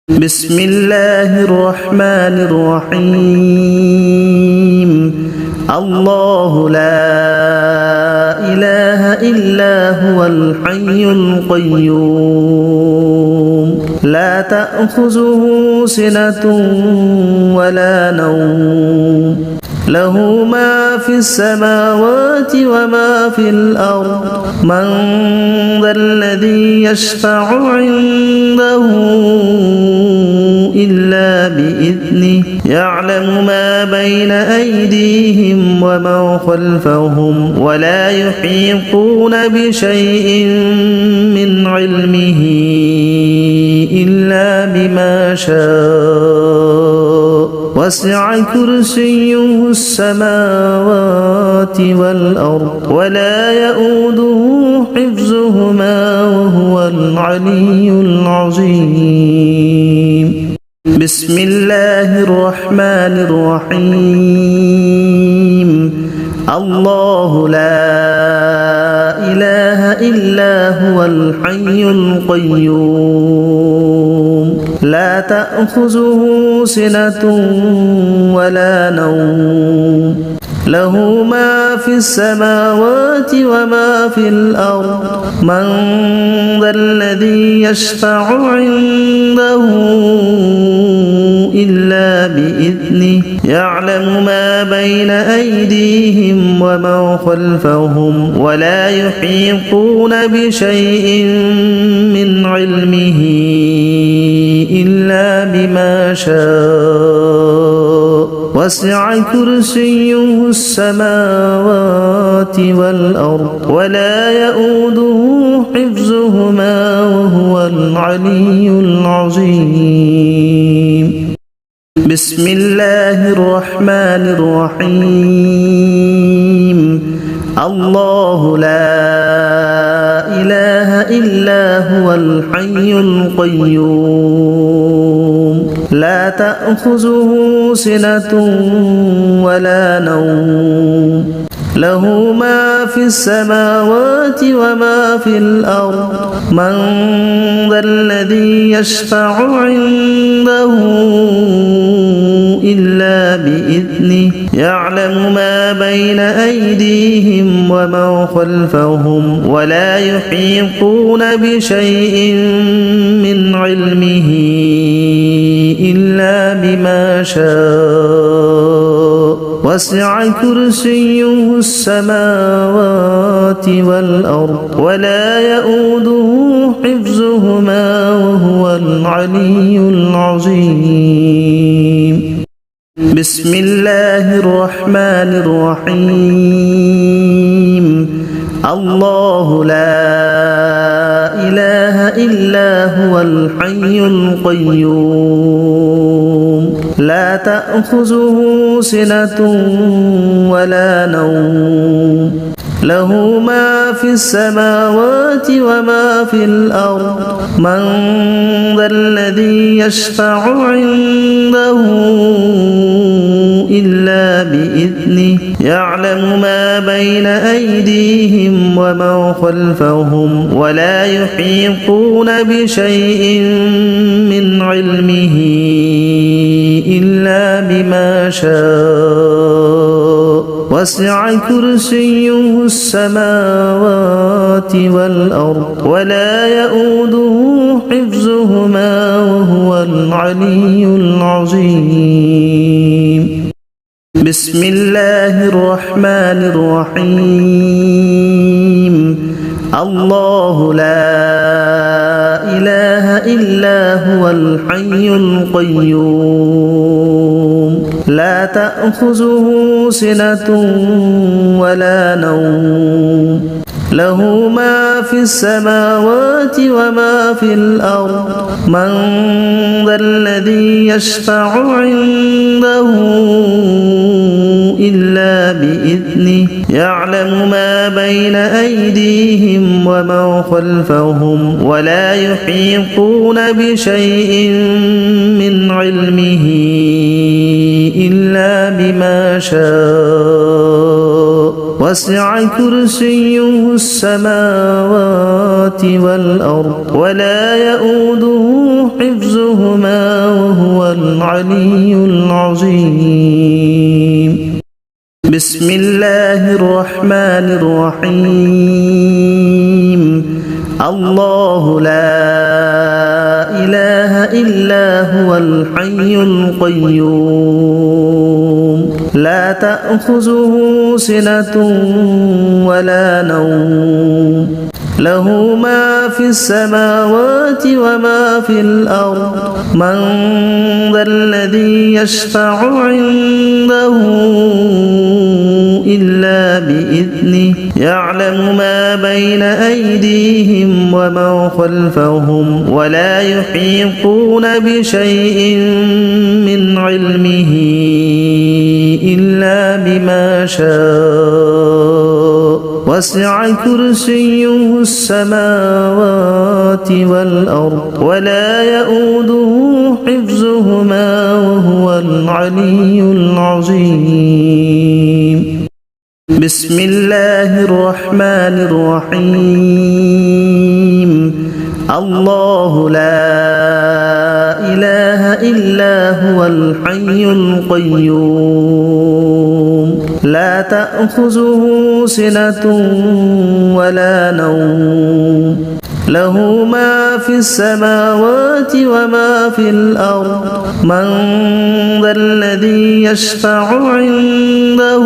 بسم الله الرحمن الرحيم الله لا إله إلا هو الحي القيوم لا تأخذه سنة ولا نوم له ما في السماوات وما في الأرض من ذا الذي يشفع عنده إلا بإذنه يعلم ما بين أيديهم وما خلفهم ولا يحيطون بشيء من علمه إلا بما شاء وسع كرسيه السماوات والأرض ولا يؤوده حفظهما وهو العلي العظيم بسم الله الرحمن الرحيم الله لا إله إلا هو الحي القيوم لا تأخذه سنة ولا نوم له ما في السماوات وما في الأرض من ذا الذي يشفع عنده إلا بإذنه يعلم ما بين أيديهم وما خلفهم ولا يحيطون بشيء من علمه إلا بما شاء وسع كرسيه السماوات والأرض ولا يؤوده حفظهما وهو العلي العظيم بسم الله الرحمن الرحيم الله لا إله إلا هو الحي القيوم لا تأخذه سنة ولا نوم له ما في السماوات وما في الأرض من ذا الذي يشفع عنده إلا بإذنه يعلم ما بين أيديهم وما خلفهم ولا يحيطون بشيء من علمه إلا بما شاء وسع كرسيه السماوات والأرض ولا يؤوده حفظهما وهو العلي العظيم بسم الله الرحمن الرحيم الله لا إله إلا هو الحي القيوم لا تأخذه سنة ولا نوم له ما في السماوات وما في الأرض من ذا الذي يشفع عنده إلا بإذنه يعلم ما بين أيديهم وما خلفهم ولا يحيطون بشيء من علمه إلا بما شاء وسع كرسيه السماوات والأرض ولا يؤوده حفظهما وهو العلي العظيم بسم الله الرحمن الرحيم الله لا إله إلا هو الحي القيوم لا تأخذه سنة ولا نوم له ما في السماوات وما في الأرض من ذا الذي يشفع عنده إلا بإذنه يعلم ما بين أيديهم وما خلفهم ولا يحيطون بشيء من علمه إلا بما شاء وسع كرسيه السماوات والأرض ولا يؤوده حفظهما وهو العلي العظيم. بسم الله الرحمن الرحيم. الله لا إله إلا هو الحي القيوم لا تأخذه سنة ولا نوم له ما في السماوات وما في الأرض من ذا الذي يشفع عنده إلا بإذنه يعلم ما بين أيديهم وما خلفهم ولا يحيطون بشيء من علمه إلا بما شاء وسع كرسيه السماوات والأرض ولا يؤوده حفظهما وهو العلي العظيم. بسم الله الرحمن الرحيم. الله لا إله إلا هو الحي القيوم لا تأخذه سنة ولا نوم له ما في السماوات وما في الأرض من ذا الذي يشفع عنده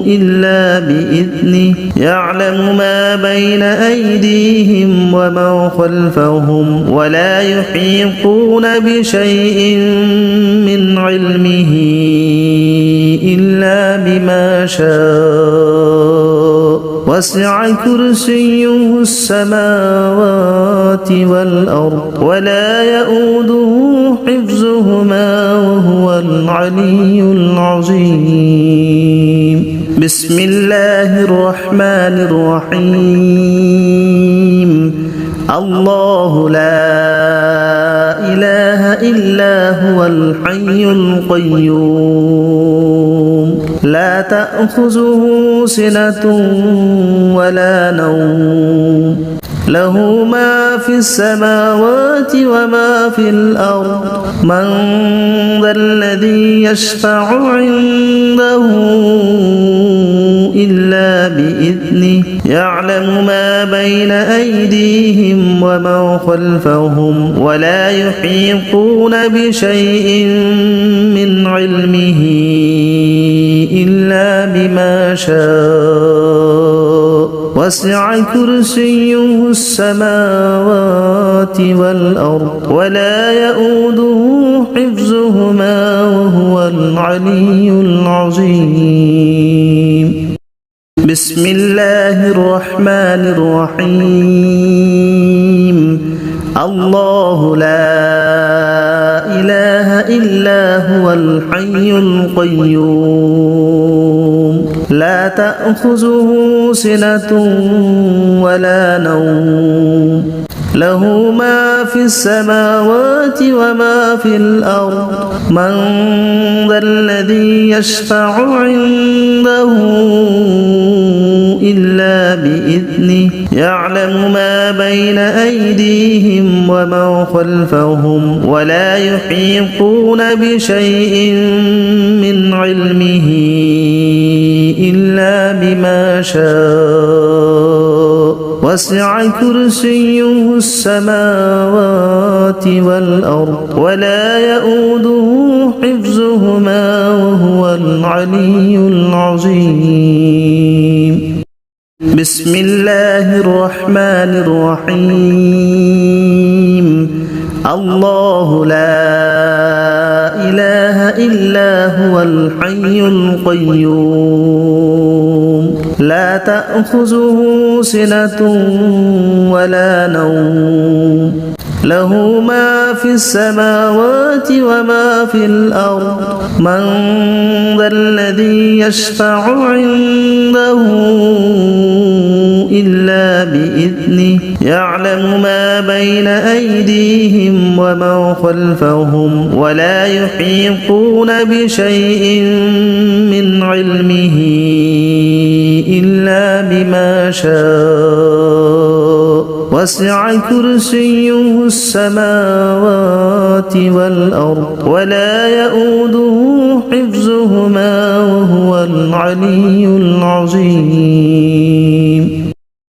إلا بإذنه يعلم ما بين أيديهم وما خلفهم ولا يحيطون بشيء من علمه إلا بما شاء وسع كرسيه السماوات والأرض ولا يؤوده حفظهما وهو العلي العظيم. بسم الله الرحمن الرحيم. الله لا إله إلا هو الحي القيوم لا تأخذه سنة ولا نوم له ما في السماوات وما في الأرض من ذا الذي يشفع عنده إلا بإذنه يعلم ما بين أيديهم وما خلفهم ولا يحيطون بشيء من علمه إلا بما شاء وسع كرسيه السماوات والأرض ولا يؤوده حفظهما وهو العلي العظيم. بسم الله الرحمن الرحيم. الله لا إله إلا هو الحي القيوم لا تأخذه سنة ولا نوم له ما في السماوات وما في الأرض من ذا الذي يشفع عنده إلا بإذنه يعلم ما بين أيديهم وما خلفهم ولا يحيطون بشيء من علمه إلا بما شاء وسع كرسيه السماوات والأرض ولا يؤوده حفظهما وهو العلي العظيم. بسم الله الرحمن الرحيم. الله لا إله إلا هو الحي القيوم لا تأخذه سنة ولا نوم له ما في السماوات وما في الأرض من ذا الذي يشفع عنده إلا بإذنه يعلم ما بين أيديهم وما خلفهم ولا يحيطون بشيء من علمه إلا بما شاء وسع كرسيه السماوات والأرض ولا يؤوده حفظهما وهو العلي العظيم